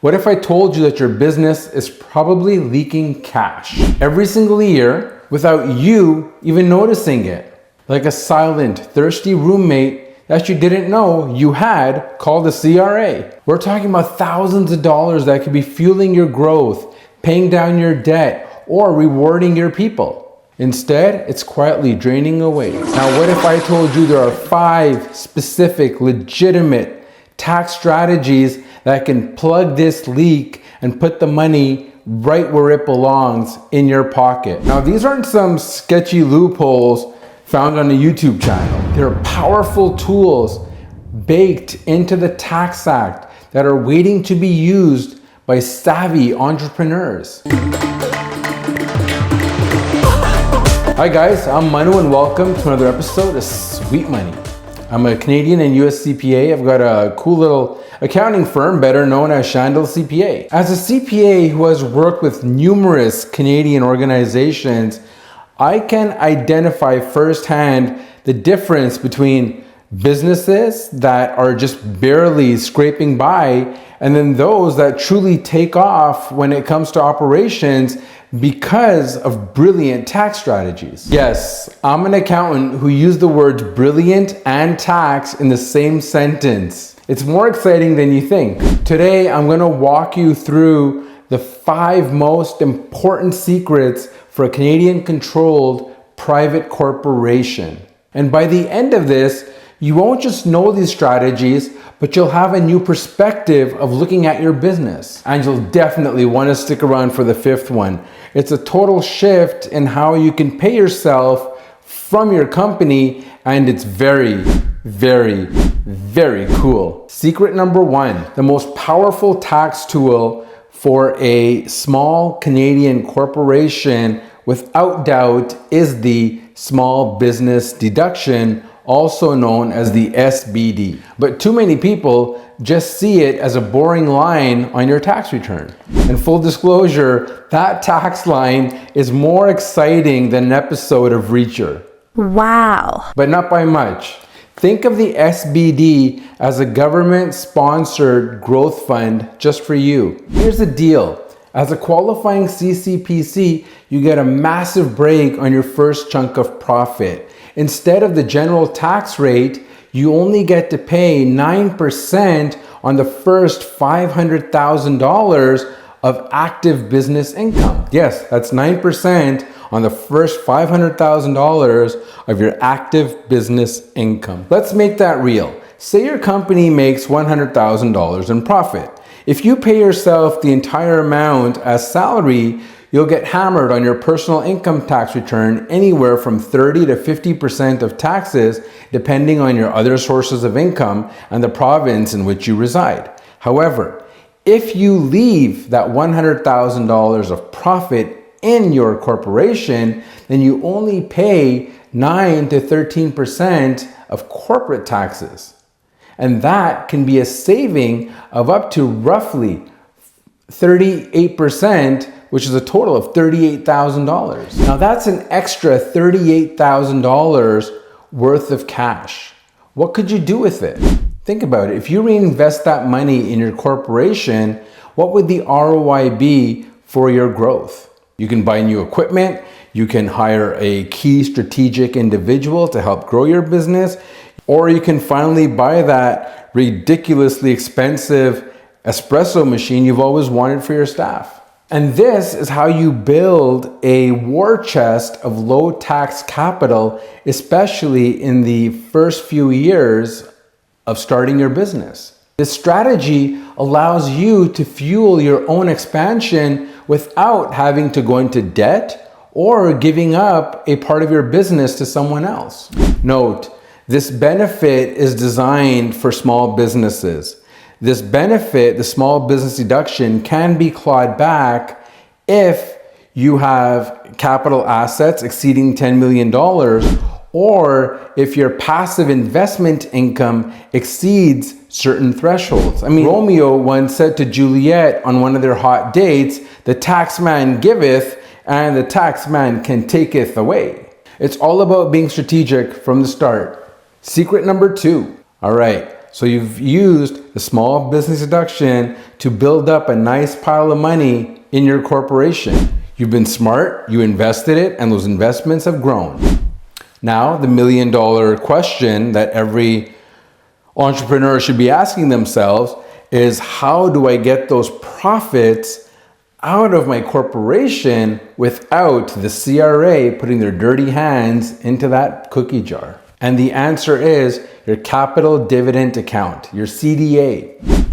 What if I told you that your business is probably leaking cash every single year without you even noticing it? Like a silent, thirsty roommate that you didn't know you had called a CRA. We're talking about thousands of dollars that could be fueling your growth, paying down your debt, or rewarding your people. Instead, it's quietly draining away. Now, what if I told you there are 5 specific, legitimate tax strategies that can plug this leak and put the money right where it belongs, in your pocket? Now, these aren't some sketchy loopholes found on a YouTube channel. They're powerful tools baked into the tax act that are waiting to be used by savvy entrepreneurs. Hi guys, I'm Manu and welcome to another episode of Sweet Money. I'm a Canadian and US CPA. I've got a cool little accounting firm, better known as Shandel CPA. As a CPA who has worked with numerous Canadian organizations, I can identify firsthand the difference between businesses that are just barely scraping by and then those that truly take off when it comes to operations because of brilliant tax strategies. Yes, I'm an accountant who used the words brilliant and tax in the same sentence. It's more exciting than you think. Today, I'm gonna walk you through the 5 most important secrets for a Canadian-controlled private corporation. And by the end of this, you won't just know these strategies, but you'll have a new perspective of looking at your business. And you'll definitely want to stick around for the 5th one. It's a total shift in how you can pay yourself from your company, and it's very, very, very cool. Secret number 1, the most powerful tax tool for a small Canadian corporation, without doubt, is the small business deduction, also known as the SBD. But too many people just see it as a boring line on your tax return. And full disclosure, that tax line is more exciting than an episode of Reacher. Wow. But not by much. Think of the SBD as a government-sponsored growth fund just for you. Here's the deal. As a qualifying CCPC, you get a massive break on your first chunk of profit. Instead of the general tax rate, you only get to pay 9% on the first $500,000 of active business income. Yes, that's 9% on the first $500,000 of your active business income. Let's make that real. Say your company makes $100,000 in profit. If you pay yourself the entire amount as salary, you'll get hammered on your personal income tax return anywhere from 30 to 50% of taxes, depending on your other sources of income and the province in which you reside. However, if you leave that $100,000 of profit in your corporation, then you only pay 9 to 13% of corporate taxes. And that can be a saving of up to roughly 38%, which is a total of $38,000. Now that's an extra $38,000 worth of cash. What could you do with it? Think about it. If you reinvest that money in your corporation, what would the ROI be for your growth? You can buy new equipment, you can hire a key strategic individual to help grow your business, or you can finally buy that ridiculously expensive espresso machine you've always wanted for your staff. And this is how you build a war chest of low tax capital, especially in the first few years of starting your business. This strategy allows you to fuel your own expansion without having to go into debt or giving up a part of your business to someone else. Note, this benefit is designed for small businesses. This benefit, the small business deduction, can be clawed back if you have capital assets exceeding $10 million or if your passive investment income exceeds certain thresholds. I mean, Romeo once said to Juliet on one of their hot dates, "The taxman giveth and the taxman can taketh away." It's all about being strategic from the start. Secret number 2. All right. So you've used the small business deduction to build up a nice pile of money in your corporation. You've been smart, you invested it, and those investments have grown. Now, the $1 million question that every entrepreneur should be asking themselves is, how do I get those profits out of my corporation without the CRA putting their dirty hands into that cookie jar? And the answer is your capital dividend account, your CDA.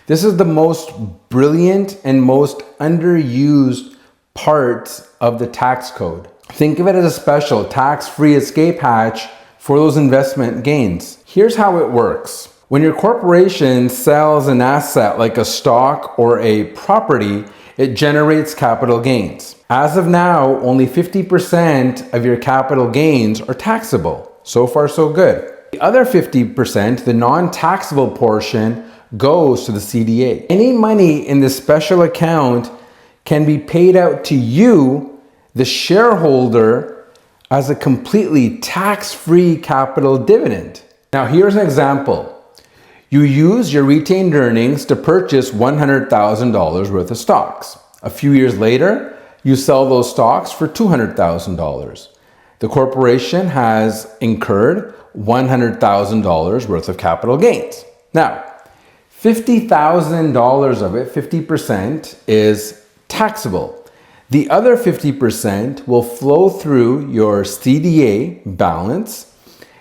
This is the most brilliant and most underused parts of the tax code. Think of it as a special tax-free escape hatch for those investment gains. Here's how it works. When your corporation sells an asset like a stock or a property, it generates capital gains. As of now, only 50% of your capital gains are taxable. So far, so good. The other 50%, the non-taxable portion, goes to the CDA. Any money in this special account can be paid out to you, the shareholder, as a completely tax-free capital dividend. Now, here's an example. You use your retained earnings to purchase $100,000 worth of stocks. A few years later, you sell those stocks for $200,000. The corporation has incurred $100,000 worth of capital gains. Now, $50,000 of it, 50%, is taxable. The other 50% will flow through your CDA balance,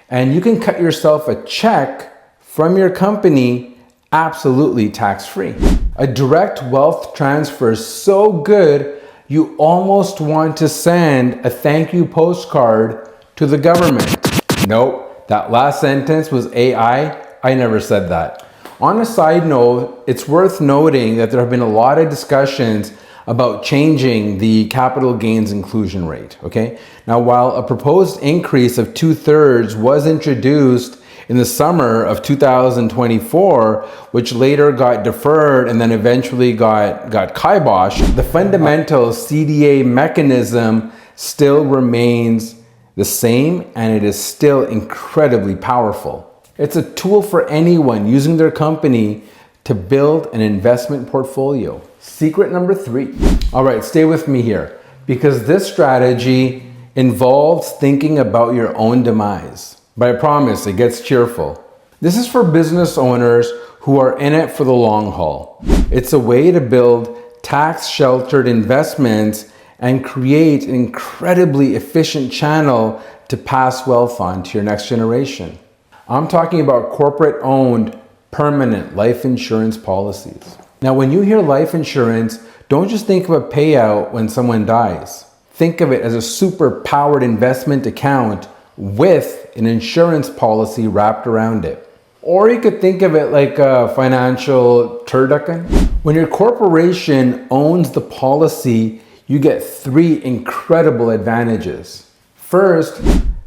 and you can cut yourself a check from your company absolutely tax-free. A direct wealth transfer is so good, you almost want to send a thank you postcard to the government. Nope, that last sentence was AI. I never said that. On a side note, it's worth noting that there have been a lot of discussions about changing the capital gains inclusion rate, okay? Now, while a proposed increase of 2/3 was introduced in the summer of 2024, which later got deferred and then eventually got kiboshed, the fundamental CDA mechanism still remains the same, and it is still incredibly powerful. It's a tool for anyone using their company to build an investment portfolio. Secret number 3. All right, stay with me here, because this strategy involves thinking about your own demise. But I promise it gets cheerful. This is for business owners who are in it for the long haul. It's a way to build tax-sheltered investments and create an incredibly efficient channel to pass wealth on to your next generation. I'm talking about corporate-owned permanent life insurance policies. Now, when you hear life insurance, don't just think of a payout when someone dies. Think of it as a super-powered investment account with an insurance policy wrapped around it. Or you could think of it like a financial turducken. When your corporation owns the policy, you get 3 incredible advantages. First,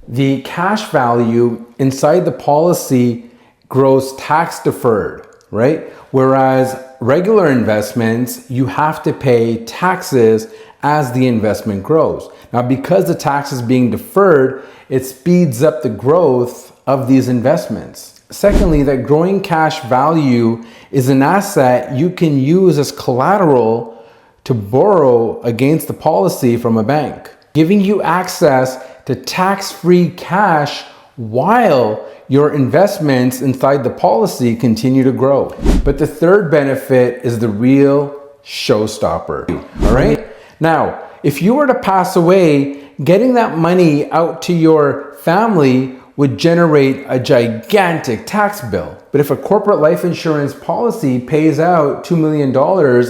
the cash value inside the policy grows tax deferred, right? Whereas regular investments, you have to pay taxes as the investment grows. Now, because the tax is being deferred, it speeds up the growth of these investments. Secondly, that growing cash value is an asset you can use as collateral to borrow against the policy from a bank, giving you access to tax-free cash while your investments inside the policy continue to grow. But the third benefit is the real showstopper, all right? Now, if you were to pass away, getting that money out to your family would generate a gigantic tax bill. But if a corporate life insurance policy pays out $2 million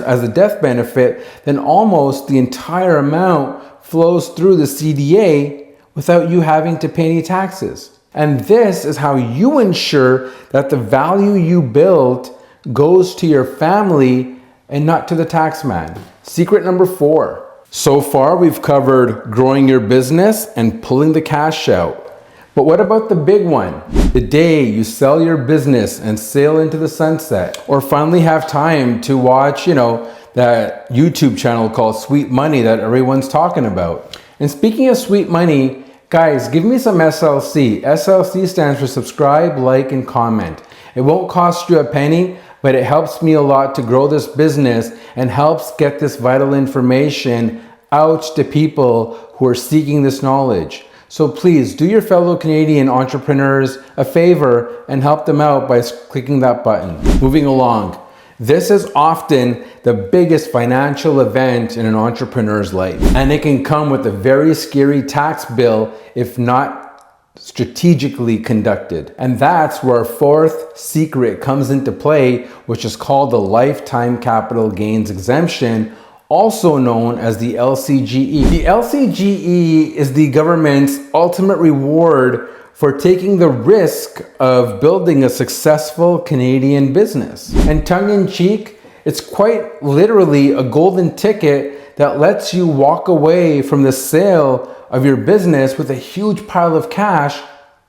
as a death benefit, then almost the entire amount flows through the CDA without you having to pay any taxes. And this is how you ensure that the value you built goes to your family and not to the tax man. Secret number 4. So far, we've covered growing your business and pulling the cash out. But what about the big one? The day you sell your business and sail into the sunset, or finally have time to watch, that YouTube channel called Sweet Money that everyone's talking about. And speaking of sweet money, guys, give me some SLC. SLC stands for subscribe, like, and comment. It won't cost you a penny, but it helps me a lot to grow this business and helps get this vital information out to people who are seeking this knowledge. So please do your fellow Canadian entrepreneurs a favor and help them out by clicking that button. Moving along. This is often the biggest financial event in an entrepreneur's life, and it can come with a very scary tax bill if not strategically conducted. And that's where our fourth secret comes into play, which is called the lifetime capital gains exemption, also known as the LCGE. The LCGE is the government's ultimate reward for taking the risk of building a successful Canadian business. And tongue in cheek, it's quite literally a golden ticket that lets you walk away from the sale of your business with a huge pile of cash,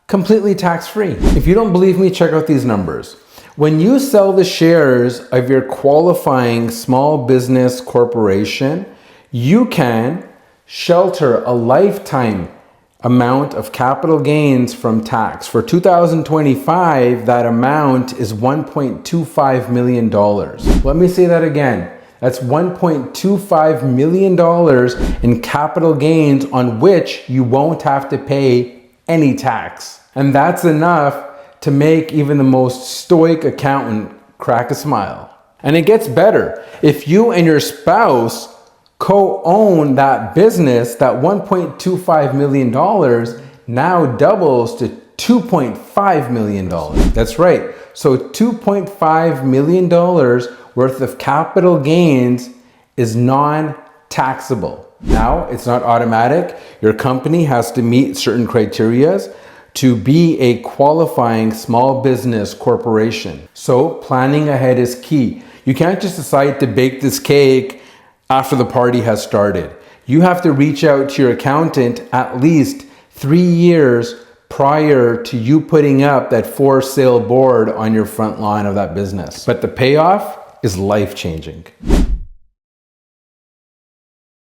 completely tax-free. If you don't believe me, check out these numbers. When you sell the shares of your qualifying small business corporation, you can shelter a lifetime amount of capital gains from tax. For 2025, that amount is $1.25 million. Let me say that again. That's $1.25 million in capital gains on which you won't have to pay any tax. And that's enough to make even the most stoic accountant crack a smile. And it gets better. If you and your spouse co-own that business, that $1.25 million now doubles to $2.5 million. That's right. So $2.5 million worth of capital gains is non-taxable. Now, it's not automatic. Your company has to meet certain criteria to be a qualifying small business corporation. So planning ahead is key. You can't just decide to bake this cake after the party has started. You have to reach out to your accountant at least 3 years prior to you putting up that for sale board on your front lawn of that business. But the payoff is life-changing.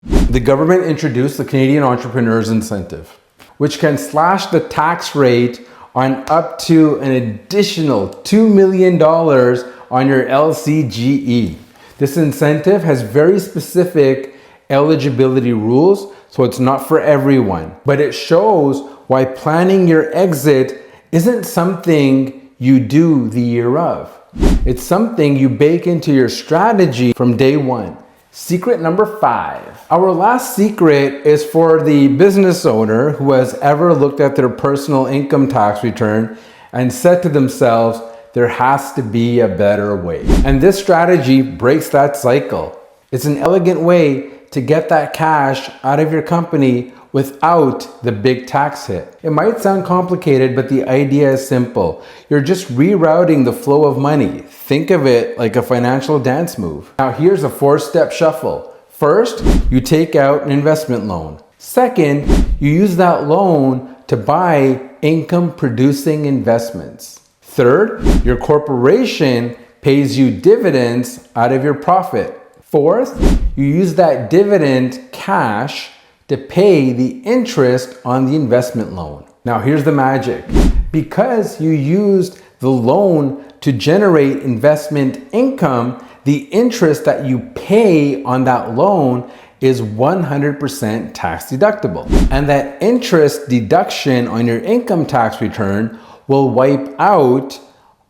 The government introduced the Canadian Entrepreneurs Incentive, which can slash the tax rate on up to an additional $2 million on your LCGE. This incentive has very specific eligibility rules, so it's not for everyone. But it shows why planning your exit isn't something you do the year of. It's something you bake into your strategy from day one. Secret number 5. Our last secret is for the business owner who has ever looked at their personal income tax return and said to themselves, there has to be a better way. And this strategy breaks that cycle. It's an elegant way to get that cash out of your company without the big tax hit. It might sound complicated, but the idea is simple. You're just rerouting the flow of money. Think of it like a financial dance move. Now here's a 4-step shuffle. First, you take out an investment loan. Second, you use that loan to buy income-producing investments. Third, your corporation pays you dividends out of your profit. Fourth, you use that dividend cash to pay the interest on the investment loan. Now here's the magic. Because you used the loan to generate investment income, the interest that you pay on that loan is 100% tax deductible. And that interest deduction on your income tax return will wipe out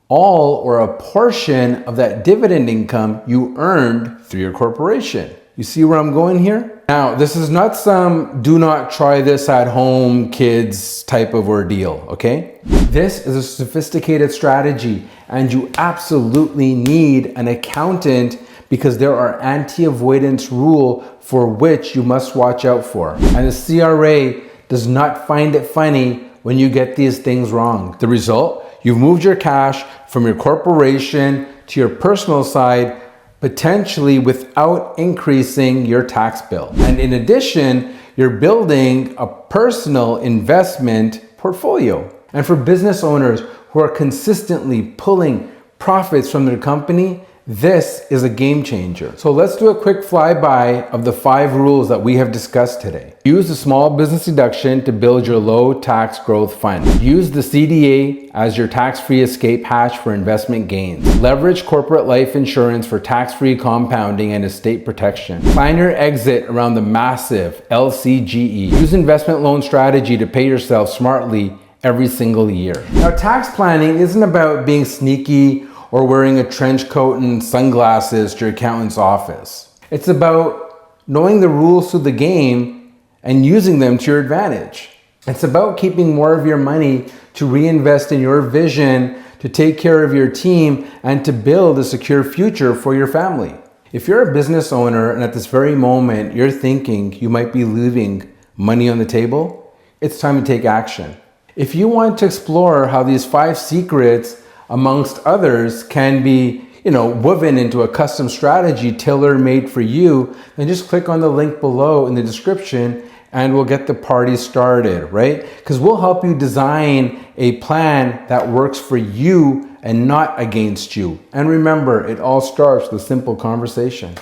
all or a portion of that dividend income you earned through your corporation. You see where I'm going here? Now, this is not some do not try this at home kids type of ordeal, okay? This is a sophisticated strategy and you absolutely need an accountant because there are anti-avoidance rules for which you must watch out for. And the CRA does not find it funny when you get these things wrong. The result? You've moved your cash from your corporation to your personal side, potentially without increasing your tax bill. And in addition, you're building a personal investment portfolio. And for business owners who are consistently pulling profits from their company, This is a game changer. So let's do a quick flyby of the 5 rules that we have discussed today. Use the small business deduction to build your low tax growth fund. Use the CDA as your tax-free escape hatch for investment gains. Leverage corporate life insurance for tax-free compounding and estate protection. Plan your exit around the massive LCGE. Use investment loan strategy to pay yourself smartly every single year. Now, tax planning isn't about being sneaky or wearing a trench coat and sunglasses to your accountant's office. It's about knowing the rules to the game and using them to your advantage. It's about keeping more of your money to reinvest in your vision, to take care of your team, and to build a secure future for your family. If you're a business owner and at this very moment you're thinking you might be leaving money on the table, it's time to take action. If you want to explore how these 5 secrets amongst others can be, woven into a custom strategy tailor-made for you, then just click on the link below in the description and we'll get the party started, right? Because we'll help you design a plan that works for you and not against you. And remember, it all starts with a simple conversation.